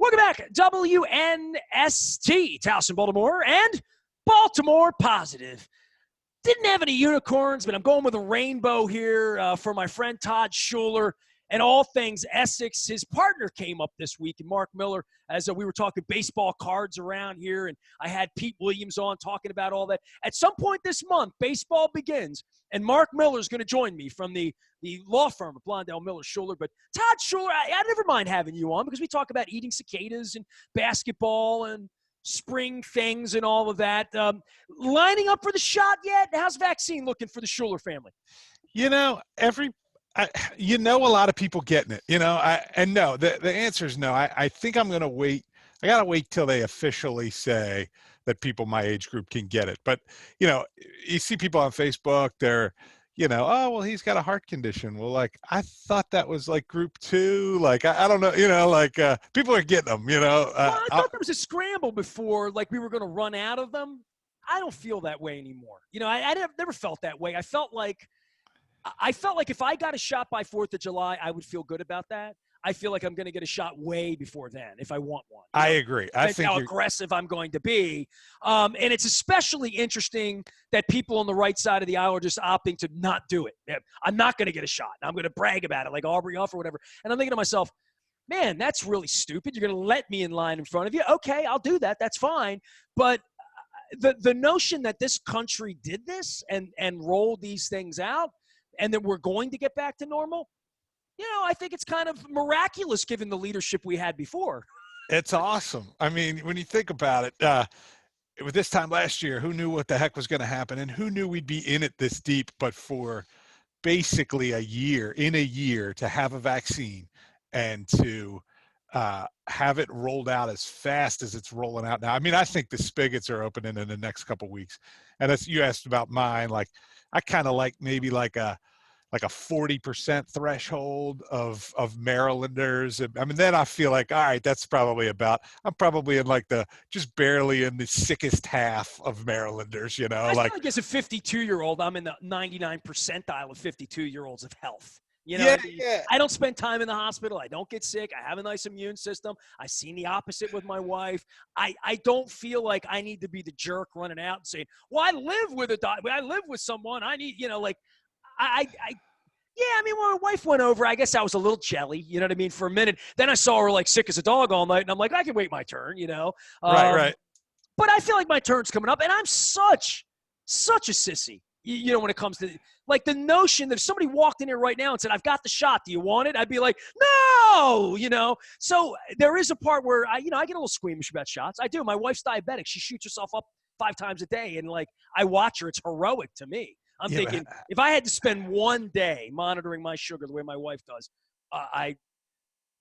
Welcome back, WNST, Towson, Baltimore, and Baltimore Positive. Didn't have any unicorns, but I'm going with a rainbow here for my friend Todd Schuler and all things Essex. His partner came up this week, and Mark Miller, as we were talking baseball cards around here, and I had Pete Williams on talking about all that. At some point this month, baseball begins, and Mark Miller is going to join me from the law firm of Blondell Miller Schuler. But Todd Schuler, I never mind having you on because we talk about eating cicadas and basketball and spring things and all of that. Lining up for the shot yet? How's vaccine looking for the Schuler family? You know, a lot of people getting it, and no, the answer is no. I think I'm going to wait. I got to wait till they officially say that people my age group can get it. But, you see people on Facebook, they're, oh, well, he's got a heart condition. Well, like, I thought that was like group 2. Like, I don't know, people are getting them, Well, I thought there was a scramble before, like we were going to run out of them. I don't feel that way anymore. I never felt that way. I felt like if I got a shot by 4th of July, I would feel good about that. I feel like I'm going to get a shot way before then if I want one. I agree. I think how aggressive I'm going to be. And it's especially interesting that people on the right side of the aisle are just opting to not do it. I'm not going to get a shot. I'm going to brag about it like Aubrey Huff or whatever. And I'm thinking to myself, man, that's really stupid. You're going to let me in line in front of you. Okay, I'll do that. That's fine. But the notion that this country did this and rolled these things out and that we're going to get back to normal, I think it's kind of miraculous given the leadership we had before. It's awesome. I mean, when you think about it, with this time last year, who knew what the heck was going to happen, and who knew we'd be in it this deep? But for basically a year to have a vaccine and to have it rolled out as fast as it's rolling out now. I mean, I think the spigots are opening in the next couple of weeks. And as you asked about mine, like I kind of like maybe like a 40% threshold of Marylanders. I mean, then I feel like, all right, that's probably I'm probably in like just barely in the sickest half of Marylanders, I feel like as a 52-year-old, I'm in the 99 percentile of 52-year-olds of health. Yeah. I don't spend time in the hospital. I don't get sick. I have a nice immune system. I've seen the opposite with my wife. I don't feel like I need to be the jerk running out and saying, well, I live with I live with someone. I need, when my wife went over, I guess I was a little jelly, you know what I mean, for a minute. Then I saw her like sick as a dog all night, and I'm like, I can wait my turn, Right. But I feel like my turn's coming up, and I'm such a sissy, when it comes to, like, the notion that if somebody walked in here right now and said, I've got the shot, do you want it? I'd be like, no, So there is a part where, I get a little squeamish about shots. I do. My wife's diabetic. She shoots herself up 5 times a day, and, like, I watch her. It's heroic to me. I'm thinking, if I had to spend one day monitoring my sugar the way my wife does,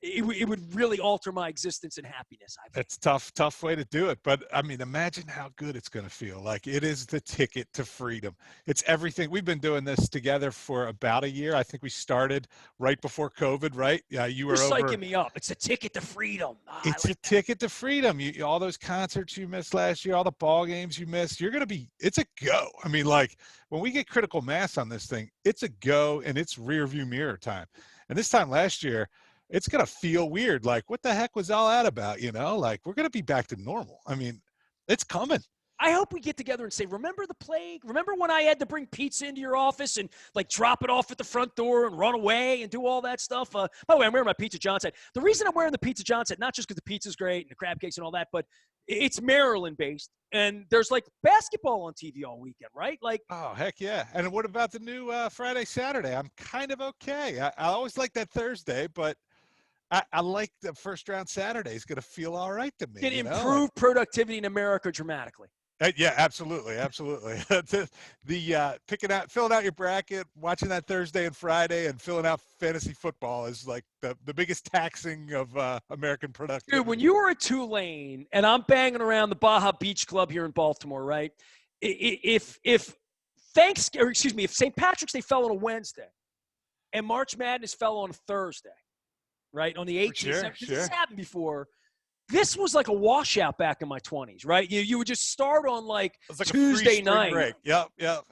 it would really alter my existence and happiness. It's tough way to do it. But I mean, imagine how good it's going to feel. Like, it is the ticket to freedom. It's everything. We've been doing this together for about a year. I think we started right before COVID, right? Yeah, You're psyching me up. It's a ticket to freedom. It's a ticket to freedom. All those concerts you missed last year, all the ball games you missed, it's a go. I mean, like, when we get critical mass on this thing, it's a go, and it's rear view mirror time. And this time last year, it's going to feel weird. Like, what the heck was all that about? Like, we're going to be back to normal. I mean, it's coming. I hope we get together and say, remember the plague? Remember when I had to bring pizza into your office and, like, drop it off at the front door and run away and do all that stuff? By the way, I'm wearing my Pizza John's hat. The reason I'm wearing the Pizza John's hat, not just because the pizza's great and the crab cakes and all that, but it's Maryland-based. And there's, like, basketball on TV all weekend, right? Like, oh, heck yeah. And what about the new Friday, Saturday? I'm kind of okay. I always like that Thursday, but I like the first round Saturday. It's going to feel all right to me. Can improve productivity in America dramatically. Yeah, absolutely. Filling out your bracket, watching that Thursday and Friday, and filling out fantasy football is like the biggest taxing of American productivity. Dude, when you were at Tulane, and I'm banging around the Baja Beach Club here in Baltimore, right? If St. Patrick's Day fell on a Wednesday, and March Madness fell on a Thursday, right, on the 18th. Sure. This has happened before. this was like a washout back in my 20s, right? You would just start on like It's like a free Tuesday spring night break. Yep,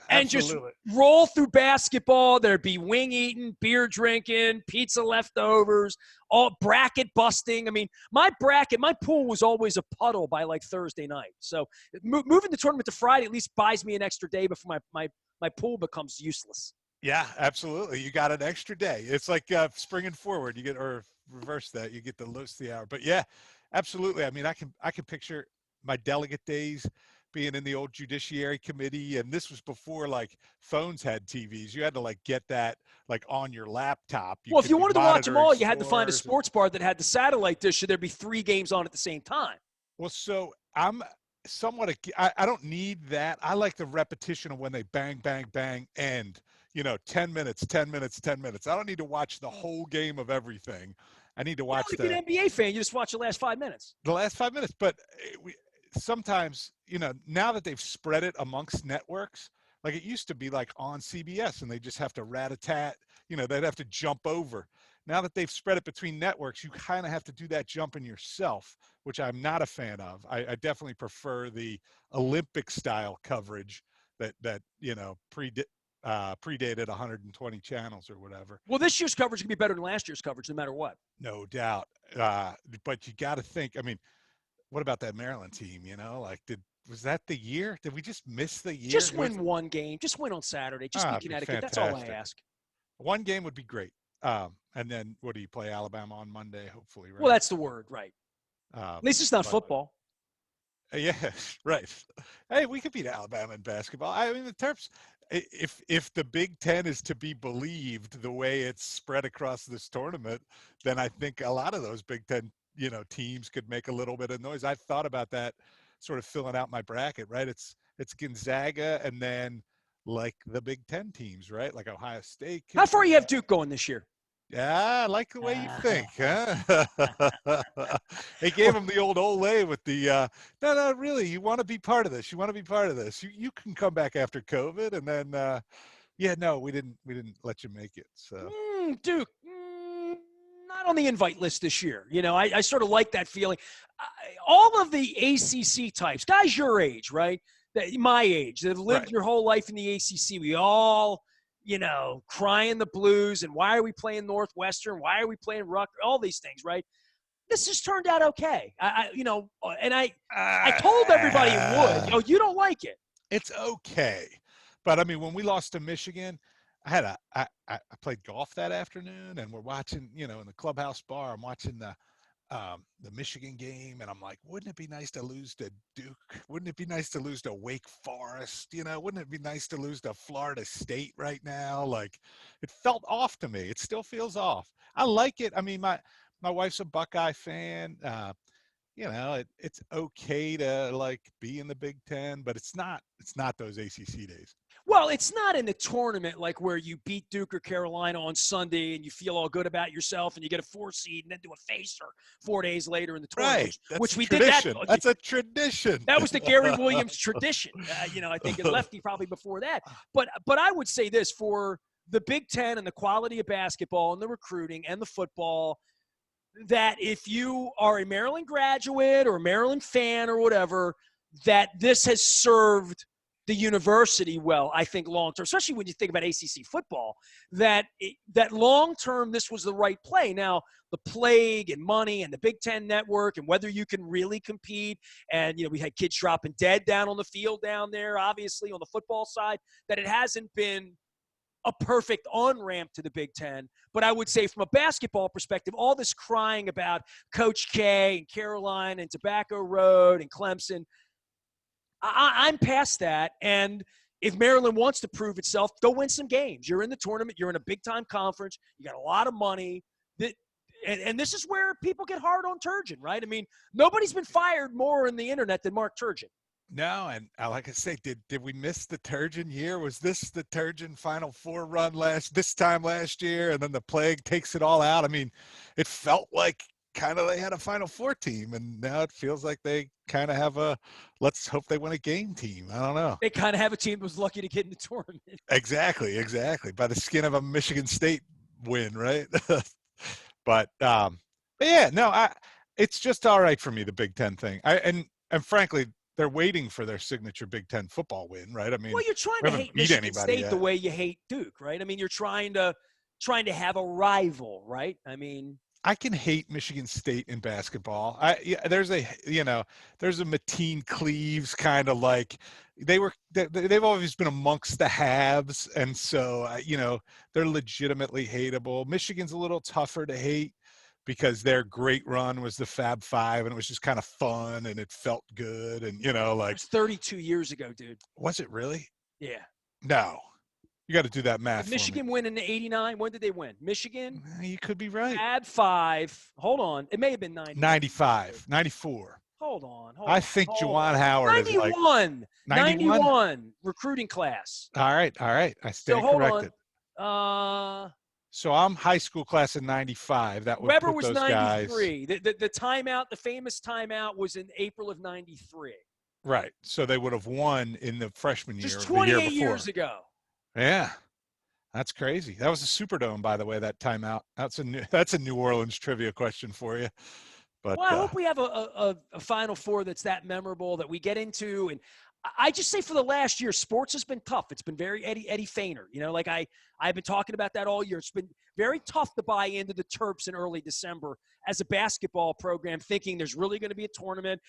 and just absolutely. roll through basketball. There'd be wing eating, beer drinking, pizza leftovers, all bracket busting. I mean, my pool was always a puddle by like Thursday night. So moving the tournament to Friday at least buys me an extra day before my pool becomes useless. Yeah, absolutely. You got an extra day. It's like springing forward. You get, or reverse that. You get the lose the hour. But yeah, absolutely. I mean, I can picture my delegate days being in the old judiciary committee, and this was before like phones had TVs. You had to like get that like on your laptop. You Well, if could you be wanted to watch them monitoring all, you had to find a scores. sports bar that had the satellite dish, so there'd be 3 games on at the same time. Well, so I'm somewhat, I don't need that. I like the repetition of when they bang, bang, bang, end, 10 minutes, 10 minutes, 10 minutes. I don't need to watch the whole game of everything. I need to You know, watch like an NBA fan, you just watch the last 5 minutes. the last 5 minutes. But sometimes, now that they've spread it amongst networks, like it used to be like on CBS and they just have to rat-a-tat, they'd have to jump over. Now that they've spread it between networks, you kind of have to do that jumping yourself, which I'm not a fan of. I definitely prefer the Olympic style coverage that predated 120 channels or whatever. Well, this year's coverage can be better than last year's coverage, no matter what. No doubt. But you got to think. I mean, what about that Maryland team? Like was that the year? Did we just miss the year? Just win one game. Just win on Saturday. Just beat Connecticut. That's all I ask. One game would be great. And then what do you play Alabama on Monday? Hopefully, right? Well, that's the word, right? At least it's not football. Yeah, right. Hey, we could beat Alabama in basketball. I mean, the Terps. If the Big Ten is to be believed the way it's spread across this tournament, then I think a lot of those Big Ten, teams could make a little bit of noise. I've thought about that, sort of filling out my bracket. Right? It's Gonzaga and then like the Big Ten teams, right? Like Ohio State. How far you have Duke going this year? Yeah, I like the way you think, huh? They gave him the old Olay with the no, really, you want to be part of this. You want to be part of this. You can come back after COVID, and then yeah, no, we didn't let you make it. So Duke, not on the invite list this year. I sort of like that feeling. All of the ACC types, guys your age, right? My age, that have lived your whole life in the ACC, we all crying the blues, and why are we playing Northwestern? Why are we playing Rutgers? All these things, right? This has turned out okay. I told everybody it would. Oh, you don't like it? It's okay, but I mean, when we lost to Michigan, I played golf that afternoon, and we're watching, in the clubhouse bar. I'm watching the Michigan game, and I'm like, wouldn't it be nice to lose to Duke? Wouldn't it be nice to lose to Wake Forest? Wouldn't it be nice to lose to Florida State right now? Like, it felt off to me. It still feels off. I like it. I mean, my wife's a Buckeye fan. It's okay to like be in the Big Ten, but it's not those ACC days. Well, it's not in the tournament like where you beat Duke or Carolina on Sunday and you feel all good about yourself and you get a 4 seed and then do a facer 4 days later in the tournament, right. which we tradition. did that. That's a tradition. That was the Gary Williams tradition. I think it lefty probably before that. But I would say this for the Big Ten and the quality of basketball and the recruiting and the football, that if you are a Maryland graduate or a Maryland fan or whatever, that this has served the university well, I think, long-term, especially when you think about ACC football, that long-term this was the right play. Now, the plague and money and the Big Ten network and whether you can really compete, and, we had kids dropping dead down on the field down there, obviously, on the football side, that it hasn't been a perfect on-ramp to the Big Ten. But I would say from a basketball perspective, all this crying about Coach K and Carolina and Tobacco Road and Clemson, I'm past that. And if Maryland wants to prove itself, go win some games. You're in the tournament. You're in a big-time conference. You got a lot of money. And this is where people get hard on Turgeon, right? I mean, nobody's been fired more in the internet than Mark Turgeon. No, and like I say, did we miss the Turgeon year? Was this the Turgeon Final Four run this time last year, and then the plague takes it all out? I mean, it felt like kind of they had a Final Four team, and now it feels like they kind of have a let's hope they win a game team. I don't know. They kind of have a team that was lucky to get in the tournament. Exactly. By the skin of a Michigan State win, right? But yeah, no, It's just all right for me, the Big Ten thing. And frankly, they're waiting for their signature Big Ten football win, right? I mean, Well, you're trying we to haven't hate beat Michigan anybody State the yet. way you hate Duke, right? I mean, you're trying to have a rival, right? I mean, I can hate Michigan State in basketball. There's a there's a Mateen Cleaves kind of like they've always been amongst the haves, and so they're legitimately hateable. Michigan's a little tougher to hate because their great run was the Fab Five, and it was just kind of fun and it felt good, and that was 32 years ago, dude. was it really? Yeah. No, you got to do that Did math for me. Michigan win in '89? When did they win? Michigan, You could be right. Fab Five. Hold on. It may have been 91. 95, 94. Hold on. I think Juwan Howard is like 91. 91. 91 recruiting class. All right. I So stand hold corrected. on. So I'm high school class in 95. That would Weber put was those guys. 93. The timeout, the famous timeout, was in April of 93. Right. So they would have won in the freshman year, Just the year 28 before. years ago. Yeah. That's crazy. That was a Superdome, by the way, that timeout. That's a New Orleans trivia question for you. But Well, I hope we have a Final Four that's that memorable that we get into. And I just say for the last year, sports has been tough. It's been very Eddie Feiner. Like I've been talking about that all year. It's been very tough to buy into the Terps in early December as a basketball program, thinking there's really going to be a tournament.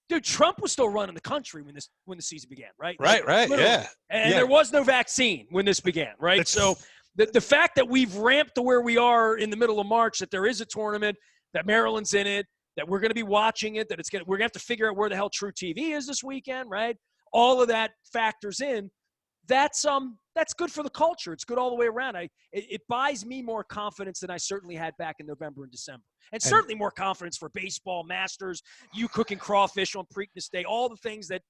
Dude, Trump was still running the country when the season began, right? Right, Literally. yeah. And there was no vaccine when this began, right? So the fact that we've ramped to where we are in the middle of March, that there is a tournament, that Maryland's in it, that we're going to be watching it, that we're going to have to figure out where the hell True TV is this weekend, right? All of that factors in. That's good for the culture. It's good all the way around. It buys me more confidence than I certainly had back in November and December. And certainly more confidence for baseball, Masters, you cooking crawfish on Preakness Day, all the things that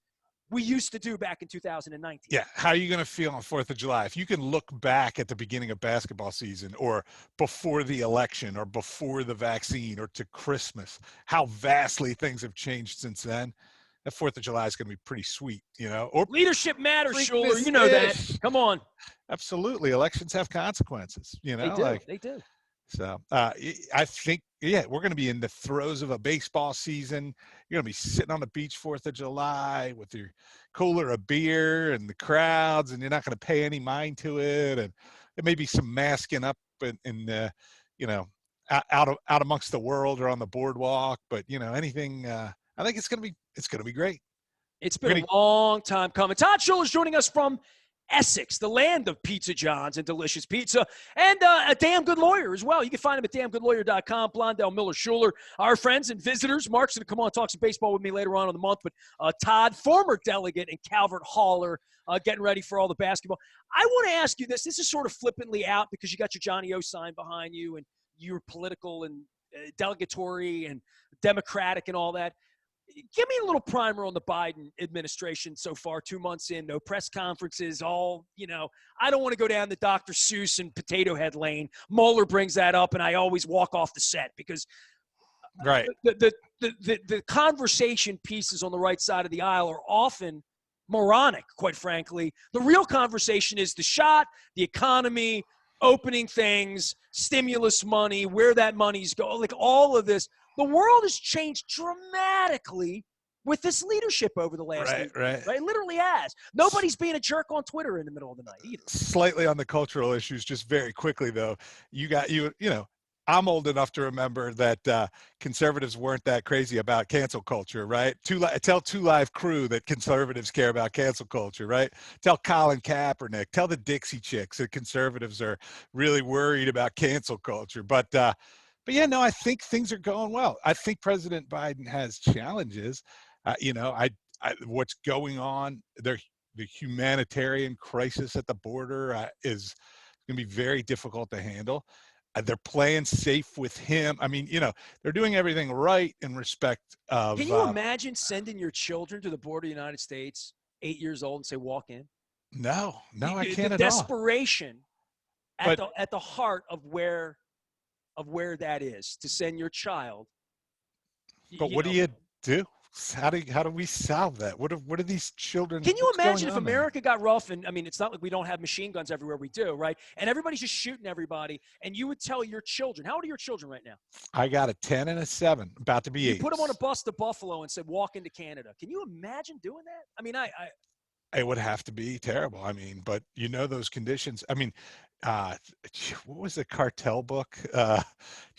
we used to do back in 2019. Yeah. How are you going to feel on 4th of July? If you can look back at the beginning of basketball season or before the election or before the vaccine or to Christmas, how vastly things have changed since then. That 4th of July is going to be pretty sweet, Or leadership matters, Schuler. You know that. Come on. Absolutely. Elections have consequences, They do. So I think, we're going to be in the throes of a baseball season. You're going to be sitting on the beach 4th of July with your cooler of beer and the crowds, and you're not going to pay any mind to it. And there may be some masking up out amongst the world or on the boardwalk. But, anything, I think it's going to be great. It's been a long time coming. Todd Schuler is joining us from Essex, the land of Pizza John's and delicious pizza, and a damn good lawyer as well. You can find him at damngoodlawyer.com. Blondell Miller Schuler, our friends and visitors. Mark's going to come on and talk some baseball with me later on in the month. But Todd, former delegate in Calvert Hauler, getting ready for all the basketball. I want to ask you this. This is sort of flippantly out because you got your Johnny O sign behind you, and you're political and delegatory and democratic and all that. Give me a little primer on the Biden administration so far, 2 months in, no press conferences, I don't want to go down the Dr. Seuss and potato head lane. Mueller brings that up, and I always walk off the set because right. The conversation pieces on the right side of the aisle are often moronic, quite frankly. The real conversation is the shot, the economy, opening things, stimulus money, where that money's going, like all of this. The world has changed dramatically with this leadership over the last 8 years. Right? It literally has. Nobody's being a jerk on Twitter in the middle of the night either. Slightly on the cultural issues, just very quickly, though. I'm old enough to remember that conservatives weren't that crazy about cancel culture, right? Tell Two Live Crew that conservatives care about cancel culture, right? Tell Colin Kaepernick, tell the Dixie Chicks that conservatives are really worried about cancel culture. But yeah, no, I think things are going well. I think President Biden has challenges. What's going on, the humanitarian crisis at the border is going to be very difficult to handle. They're playing safe with him. I mean, they're doing everything right in respect of. Can you imagine sending your children to the border of the United States, 8 years old, and say, walk in? No, I can't the at all. Desperation at the heart of where that is, to send your child. But what do you do? how do we solve that? What are these children? Can you What's going imagine if on there? America got rough? And I mean, it's not like we don't have machine guns everywhere we do, right? And everybody's just shooting everybody. And you would tell your children, how old are your children right now? I got a 10 and a 7, about to be You put them on a 8s. bus to Buffalo and said, walk into Canada. Can you imagine doing that? I mean, It would have to be terrible. I mean, but those conditions. I mean, uh, what was the cartel book? Did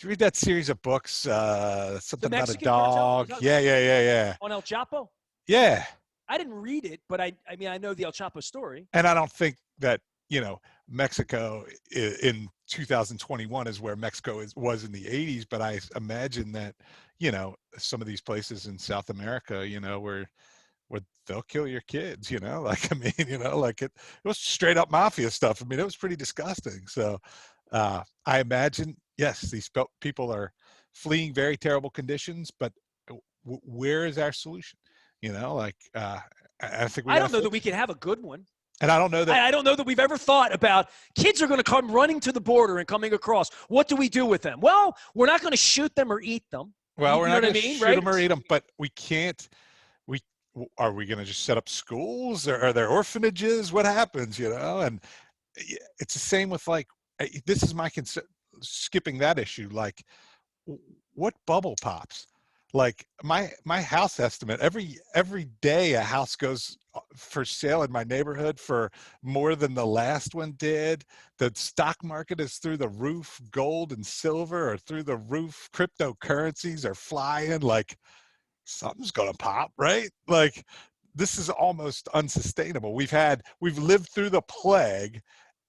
you read that series of books? the Something about a Mexican cartel dog. Yeah, yeah, yeah, yeah, on El Chapo. yeah. I didn't read it, but I mean, I know the El Chapo story. And I don't think that Mexico in 2021 is where Mexico was in the 80s, but I imagine that some of these places in South America, where they'll kill your kids, like, I mean, like it was straight up mafia stuff. I mean, it was pretty disgusting. So I imagine, yes, these people are fleeing very terrible conditions, but where is our solution? Like, I think we I got to don't know that fix we it. can have a good one. And I don't know that. I don't know that we've ever thought about kids are going to come running to the border and coming across. What do we do with them? Well, we're not going to shoot them or eat them. Well, we're You know not what I going to mean, shoot right? them or eat them, but we can't. We Are we going to just set up schools? Or are there orphanages? What happens? And it's the same with, like, this is my concern. Skipping that issue, like, what bubble pops? Like, my house estimate, every day a house goes for sale in my neighborhood for more than the last one did. The stock market is through the roof. Gold and silver are through the roof. Cryptocurrencies are flying. Like, something's gonna pop, right? Like, this is almost unsustainable. We've lived through the plague,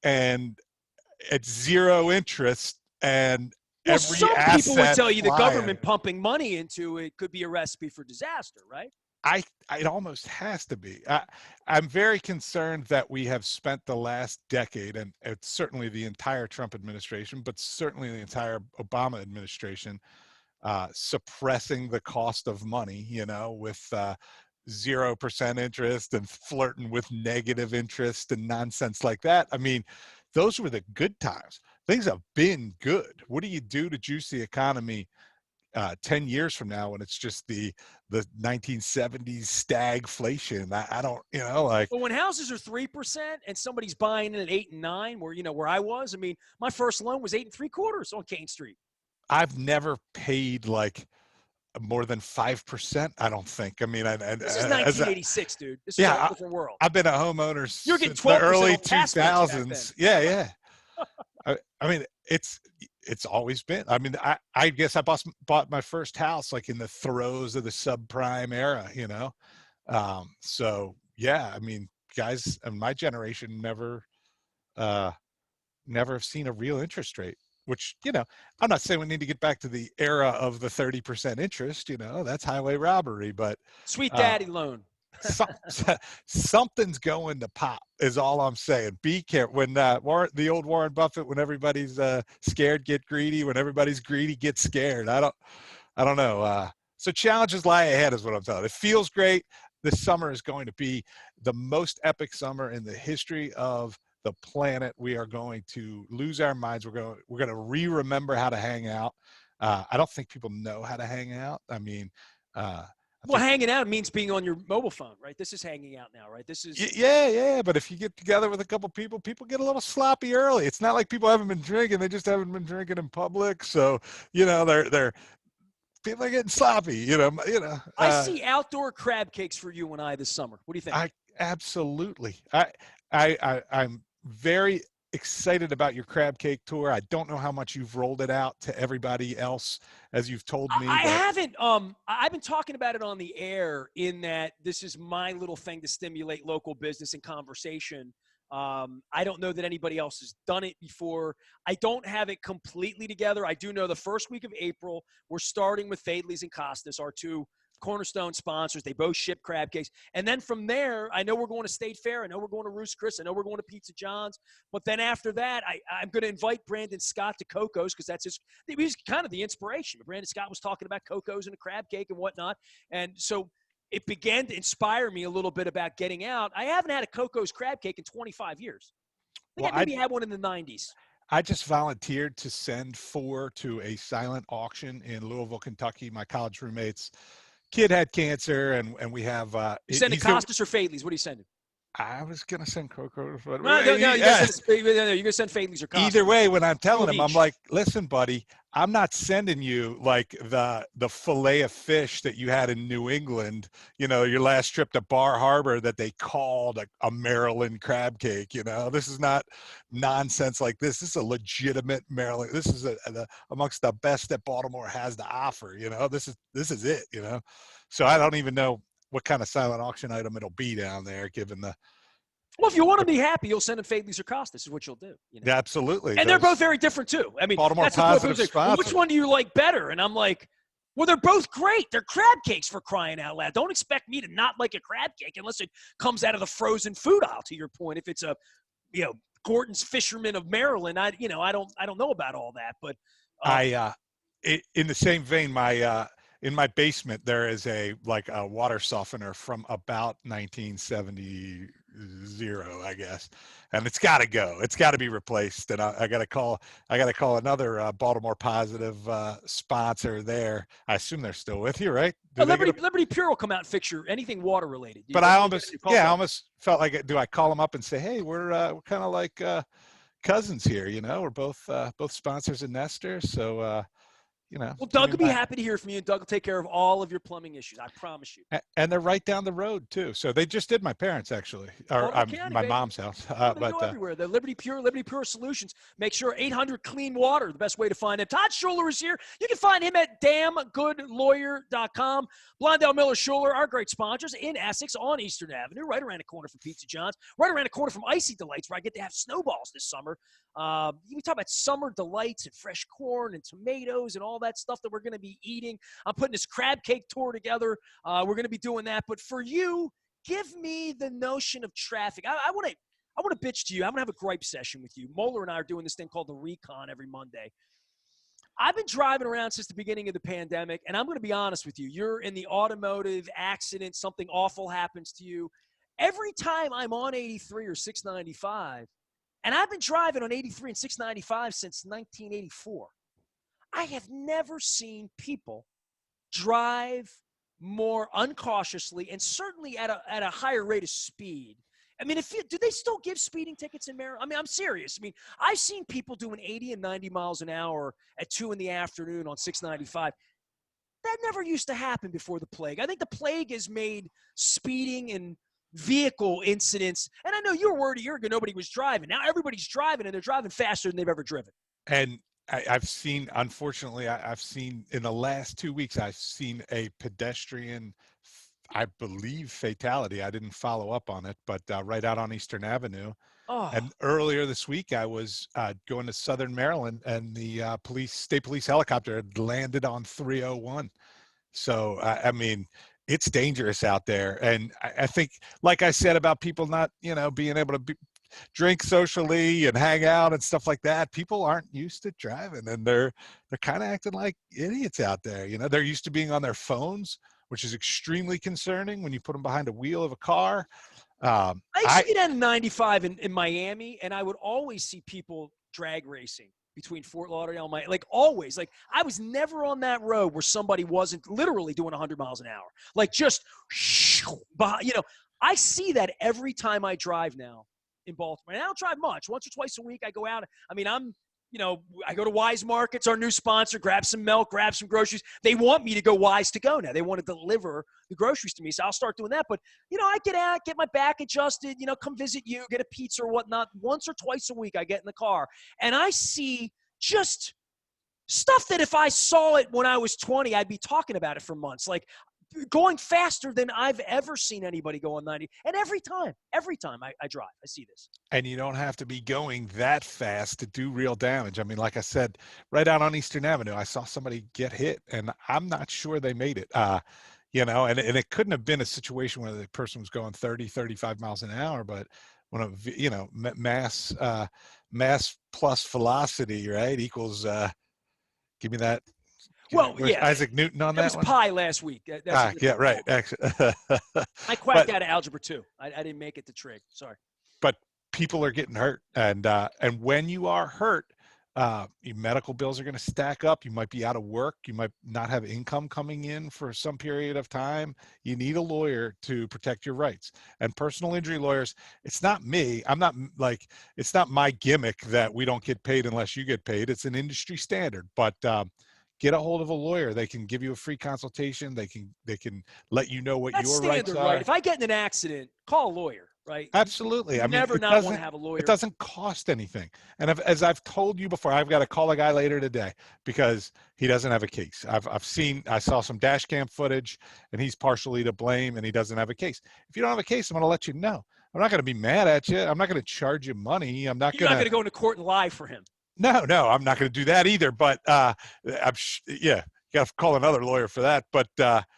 and at zero interest, and Well, every some people would asset tell you the flying. government pumping money into it could be a recipe for disaster, right? I It almost has to be. I'm very concerned that we have spent the last decade, and it's certainly the entire Trump administration, but certainly the entire Obama administration, suppressing the cost of money, with 0% interest and flirting with negative interest and nonsense like that. I mean, those were the good times. Things have been good. What do you do to juice the economy 10 years from now when it's just the 1970s stagflation? I don't, like, But when houses are 3% and somebody's buying it at 8 and 9, where I was, I mean, my first loan was 8 3/4 on Kane Street. I've never paid like more than 5%. I don't think. I mean, This is as a, 1986, dude. This is a whole yeah, different world. I've been a homeowner You're getting since the 12% early on past rents back then. 2000s. Yeah, yeah. I mean, it's always been. I mean, I guess I bought my first house like in the throes of the subprime era, So yeah, I mean, guys of my generation uh, never have seen a real interest rate. Which, I'm not saying we need to get back to the era of the 30% interest. That's highway robbery, but Sweet uh, daddy loan. some, something's going to pop is all I'm saying. Be careful when the old Warren Buffett, when everybody's scared, get greedy. When everybody's greedy, get scared. I don't know. So challenges lie ahead is what I'm telling. It feels great. This summer is going to be the most epic summer in the history of the planet. We are going to lose our minds. We're going to remember how to hang out. I don't think people know how to hang out. I mean, I Well, think. hanging out means being on your mobile phone, right? This is hanging out now, right? This is Yeah, yeah, but if you get together with a couple people, people get a little sloppy early. It's not like people haven't been drinking; they just haven't been drinking in public. So they're people are getting sloppy. I see outdoor crab cakes for you and I this summer. What do you think? I absolutely. I'm very excited about your crab cake tour. I don't know how much you've rolled it out to everybody else, as you've told me, I but haven't. I've been talking about it on the air. In that this is my little thing to stimulate local business and conversation. I don't know that anybody else has done it before. I don't have it completely together. I do know the first week of April we're starting with Fadley's and Costas, our two cornerstone sponsors. They both ship crab cakes, and then from there, I know we're going to State Fair. I know we're going to Roost Chris. I know we're going to Pizza John's. But then after that, I'm going to invite Brandon Scott to Coco's because that's he's kind of the inspiration. Brandon Scott was talking about Coco's and a crab cake and whatnot. And so it began to inspire me a little bit about getting out. I haven't had a Coco's crab cake in 25 years. I well, think I maybe had one in the 90s. I just volunteered to send 4 to a silent auction in Louisville, Kentucky. My college roommates kid had cancer, and we have You sending he's doing. Costas or Fadley's? What are you sending? I was gonna send Coco, but No, no, no. You're gonna send Fadley's or Costas. either way, when I'm telling him, I'm each. like, listen, buddy, I'm not sending you like the fillet of fish that you had in New England, your last trip to Bar Harbor that they called a Maryland crab cake. This is not nonsense like this. This is a legitimate Maryland. This is amongst the best that Baltimore has to offer. This is it. So I don't even know what kind of silent auction item it'll be down there, given the. Well, if you want to be happy, you'll send him Fadley's or Costas. Is what you'll do. Yeah, absolutely. And they're both very different too. I mean, Baltimore that's positive the well, which one do you like better? And I'm like, well, they're both great. They're crab cakes, for crying out loud. Don't expect me to not like a crab cake unless it comes out of the frozen food aisle. To your point, if it's a, Gordon's Fisherman of Maryland, I don't know about all that, but in the same vein, in my basement there is a water softener from about 1970, I guess, and it's got to go. It's got to be replaced, and I got to call another Baltimore positive sponsor there. I assume they're still with you, right? Liberty Pure will come out and fix anything water related. But I almost felt like, do I call them up and say, hey, we're kind of like cousins here, we're both sponsors of Nestor, so well, Doug will be happy to hear from you, and Doug will take care of all of your plumbing issues. I promise you. And they're right down the road too. So they just did my parents' actually, or my mom's house. They go everywhere. They're Liberty Pure Solutions. Make sure 800 Clean Water, the best way to find him. Todd Schuler is here. You can find him at damngoodlawyer.com. Blondell Miller Schuler, our great sponsors in Essex on Eastern Avenue, right around the corner from Pizza John's, right around the corner from Icy Delights, where I get to have snowballs this summer. We talk about summer delights and fresh corn and tomatoes and all that stuff that we're going to be eating. I'm putting this crab cake tour together. We're going to be doing that. But for you, give me the notion of traffic. I want to bitch to you. I'm going to have a gripe session with you. Moeller and I are doing this thing called the Recon every Monday. I've been driving around since the beginning of the pandemic, and I'm going to be honest with you. You're in the automotive accident, something awful happens to you. Every time I'm on 83 or 695, and I've been driving on 83 and 695 since 1984, I have never seen people drive more uncautiously and certainly at a higher rate of speed. I mean, do they still give speeding tickets in Maryland? I mean, I'm serious. I mean, I've seen people doing 80 and 90 miles an hour at 2 in the afternoon on 695. That never used to happen before the plague. I think the plague has made speeding and vehicle incidents, and I know you were worried a year ago nobody was driving. Now everybody's driving, and they're driving faster than they've ever driven. And I've seen, unfortunately, I've seen in the last 2 weeks, I've seen a pedestrian, I believe, fatality. I didn't follow up on it, but right out on Eastern Avenue. Oh. And earlier this week, I was going to Southern Maryland, and the state police helicopter had landed on 301. So, I mean, it's dangerous out there. And I think, like I said about people not, being able to drink socially and hang out and stuff like that, people aren't used to driving, and they're kind of acting like idiots out there. They're used to being on their phones, which is extremely concerning when you put them behind the wheel of a car. I used to get down to 95 in Miami, and I would always see people drag racing between Fort Lauderdale and Miami. Like, always. Like, I was never on that road where somebody wasn't literally doing 100 miles an hour. Like, just, I see that every time I drive now in Baltimore. And I don't drive much. Once or twice a week, I go out. I mean, I go to Wise Markets, our new sponsor, grab some milk, grab some groceries. They want me to go Wise to Go now. They want to deliver the groceries to me, so I'll start doing that. But, I get out, get my back adjusted, come visit you, get a pizza or whatnot. Once or twice a week, I get in the car, and I see just stuff that if I saw it when I was 20, I'd be talking about it for months. Like, going faster than I've ever seen anybody go on 90. And every time I drive, I see this. And you don't have to be going that fast to do real damage. I mean, like I said, right out on Eastern Avenue, I saw somebody get hit, and I'm not sure they made it. And it couldn't have been a situation where the person was going 30, 35 miles an hour, but when mass plus velocity, right, equals, give me that. Well, yeah, Isaac Newton on that was one? Pi last week. Yeah, right. I quacked out of algebra 2. I didn't make it to trig. Sorry. But people are getting hurt, and when you are hurt, Your medical bills are going to stack up. You might be out of work. You might not have income coming in for some period of time. You need a lawyer to protect your rights. And personal injury lawyers, it's not me. I'm not like, it's not my gimmick that we don't get paid unless you get paid. It's an industry standard. But get a hold of a lawyer. They can give you a free consultation. They can let you know what That's your rights standard, right? are. If I get in an accident, call a lawyer, right? Absolutely. I mean, Never not want to have a it lawyer. doesn't cost anything. And as I've told you before, I've got to call a guy later today because he doesn't have a case. I saw some dash cam footage and he's partially to blame and he doesn't have a case. If you don't have a case, I'm going to let you know. I'm not going to be mad at you. I'm not going to charge you money. I'm not You're going not going to, to go into court and lie for him. no, I'm not going to do that either. But yeah, you got to call another lawyer for that. But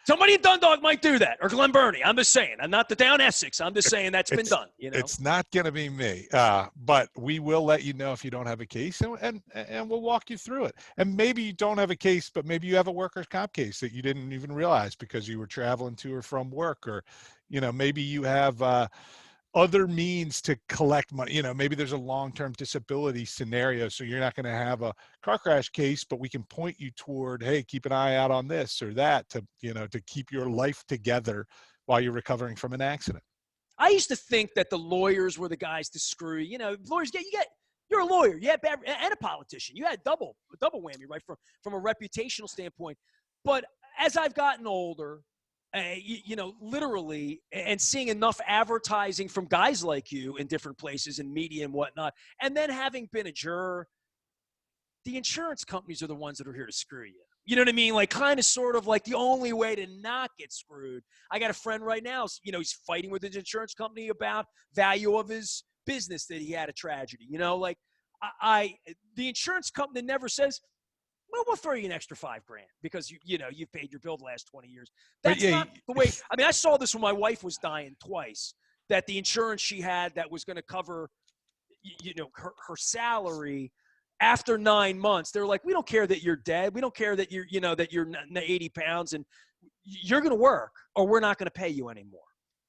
Somebody in Dundalk might do that, or Glen Burnie. I'm just saying. I'm not the down Essex. I'm just saying that's been done. It's not going to be me, but we will let you know if you don't have a case, and we'll walk you through it. And maybe you don't have a case, but maybe you have a workers' comp case that you didn't even realize because you were traveling to or from work, or maybe you have other means to collect money. Maybe there's a long-term disability scenario, so you're not going to have a car crash case, but we can point you toward, hey, keep an eye out on this or that to keep your life together while you're recovering from an accident. I used to think that the lawyers were the guys to screw. Lawyers you're a lawyer, and a politician. You had double whammy, right, from a reputational standpoint. But as I've gotten older, literally, and seeing enough advertising from guys like you in different places and media and whatnot, and then having been a juror, the insurance companies are the ones that are here to screw you. You know what I mean? Like, kind of, sort of like the only way to not get screwed. I got a friend right now, he's fighting with his insurance company about value of his business that he had a tragedy. The insurance company never says, well, we'll throw you an extra $5,000 because you've paid your bill the last 20 years. That's not the way. I mean, I saw this when my wife was dying twice, that the insurance she had that was going to cover, her salary after 9 months. They're like, we don't care that you're dead. We don't care that you're 80 pounds and you're going to work, or we're not going to pay you anymore.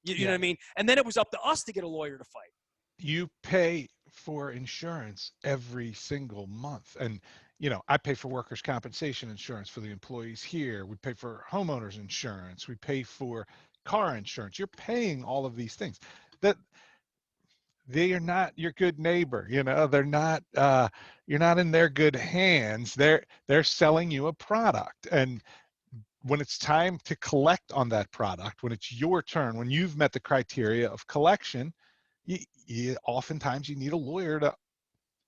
You know what I mean? And then it was up to us to get a lawyer to fight. You pay for insurance every single month. And, I pay for workers' compensation insurance for the employees here. We pay for homeowners insurance. We pay for car insurance. You're paying all of these things that they are not your good neighbor. They're not, you're not in their good hands. They're selling you a product. And when it's time to collect on that product, when it's your turn, when you've met the criteria of collection, oftentimes you need a lawyer to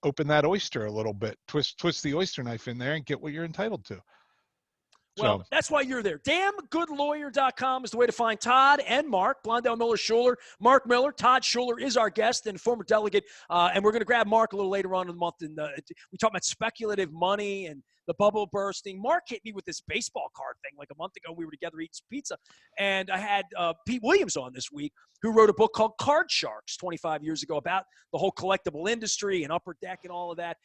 open that oyster a little bit, twist the oyster knife in there and get what you're entitled to. Well, that's why you're there. Damngoodlawyer.com is the way to find Todd and Mark, Blondell Miller Schuler. Mark Miller, Todd Schuler is our guest and former delegate. And we're going to grab Mark a little later on in the month. And we talk about speculative money and the bubble bursting. Mark hit me with this baseball card thing like a month ago. We were together eating some pizza. And I had Pete Williams on this week, who wrote a book called Card Sharks 25 years ago about the whole collectible industry and Upper Deck and all of that.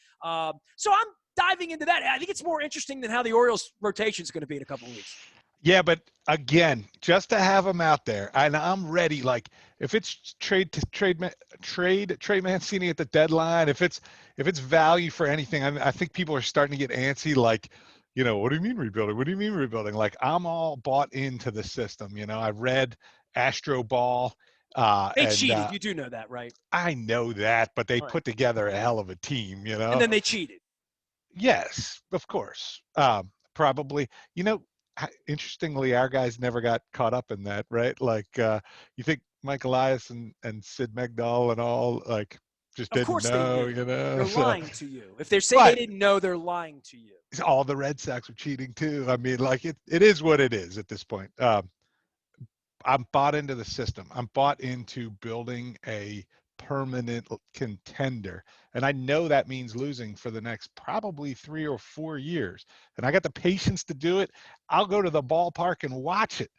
So I'm diving into that. I think it's more interesting than how the Orioles rotation is going to be in a couple of weeks. Yeah, but again, just to have them out there, and I'm ready. Like, if it's trade Mancini at the deadline, if it's value for anything, I think people are starting to get antsy. Like, what do you mean rebuilding? What do you mean rebuilding? Like, I'm all bought into the system. I read Astro Ball. They cheated. You do know that, right? I know that, but they put together a hell of a team. And then they cheated. Yes, of course. Probably. Interestingly, our guys never got caught up in that, right? Like, you think Mike Elias and Sid Megdal and all, like, just of didn't course know, they knew. They're so, lying to you. If they say they didn't know, they're lying to you. All the Red Sox were cheating too. I mean, like, it is what it is at this point. I'm bought into the system. I'm bought into building a permanent contender. And I know that means losing for the next probably 3 or 4 years. And I got the patience to do it. I'll go to the ballpark and watch it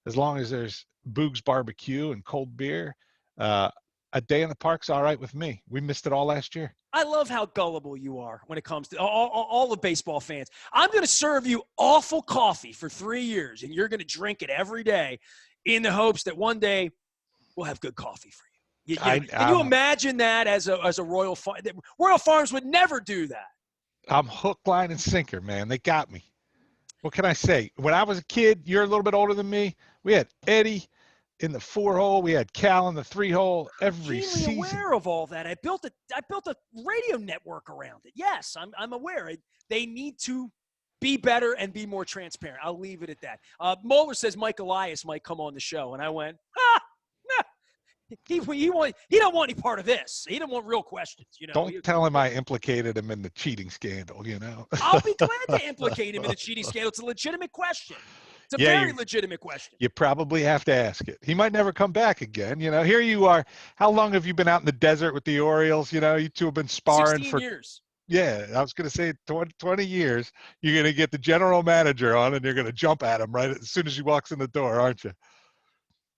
as long as there's Boog's barbecue and cold beer. A day in the park's all right with me. We missed it all last year. I love how gullible you are when it comes to all the baseball fans. I'm going to serve you awful coffee for 3 years, and you're going to drink it every day in the hopes that one day we'll have good coffee for you. Can you imagine that as a Royal Farm? Royal Farms would never do that. I'm hook, line, and sinker, man. They got me. What can I say? When I was a kid, you're a little bit older than me. We had Eddie in the 4-hole. We had Cal in the 3-hole I'm every keenly season. aware of all that. I built a radio network around it. Yes, I'm aware. They need to be better and be more transparent. I'll leave it at that. Moeller says Mike Elias might come on the show, and I went, nah, he don't want any part of this. He don't want real questions. Don't tell him I implicated him in the cheating scandal, I'll be glad to implicate him in a cheating scandal. It's a legitimate question. It's a very legitimate question. You probably have to ask it. He might never come back again. Here you are. How long have you been out in the desert with the Orioles? You two have been sparring 16 for years. Yeah, I was going to say 20 years. You're going to get the general manager on, and you're going to jump at him right as soon as he walks in the door, aren't you?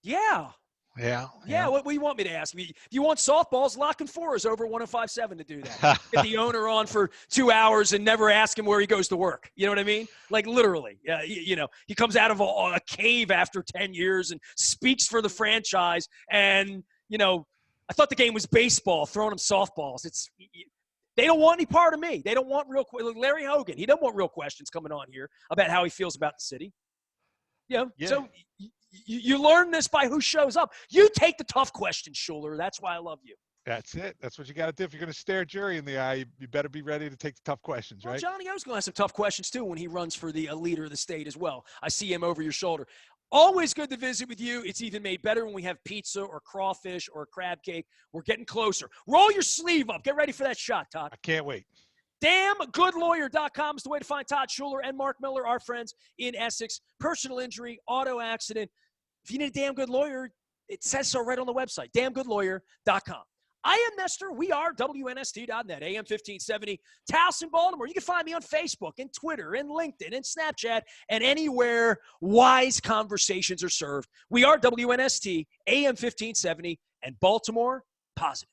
Yeah. Yeah. What do you want me to ask? If you want softballs, Lock and Four is over 105.7 to do that. Get the owner on for 2 hours and never ask him where he goes to work. You know what I mean? Like literally. He comes out of a cave after 10 years and speaks for the franchise. And, I thought the game was baseball, throwing him softballs. They don't want any part of me. They don't want Larry Hogan. He doesn't want real questions coming on here about how he feels about the city. Yeah. So you learn this by who shows up. You take the tough questions, Schuler. That's why I love you. That's it. That's what you got to do. If you're going to stare a jury in the eye, you better be ready to take the tough questions, right? Well, Johnny O's going to have some tough questions, too, when he runs for the leader of the state as well. I see him over your shoulder. Always good to visit with you. It's even made better when we have pizza or crawfish or crab cake. We're getting closer. Roll your sleeve up. Get ready for that shot, Todd. I can't wait. DamnGoodLawyer.com is the way to find Todd Schuler and Mark Miller, our friends in Essex. Personal injury, auto accident. If you need a damn good lawyer, it says so right on the website, DamnGoodLawyer.com. I am Nestor. We are WNST.net, AM 1570, Towson, Baltimore. You can find me on Facebook and Twitter and LinkedIn and Snapchat and anywhere wise conversations are served. We are WNST, AM 1570, and Baltimore Positive.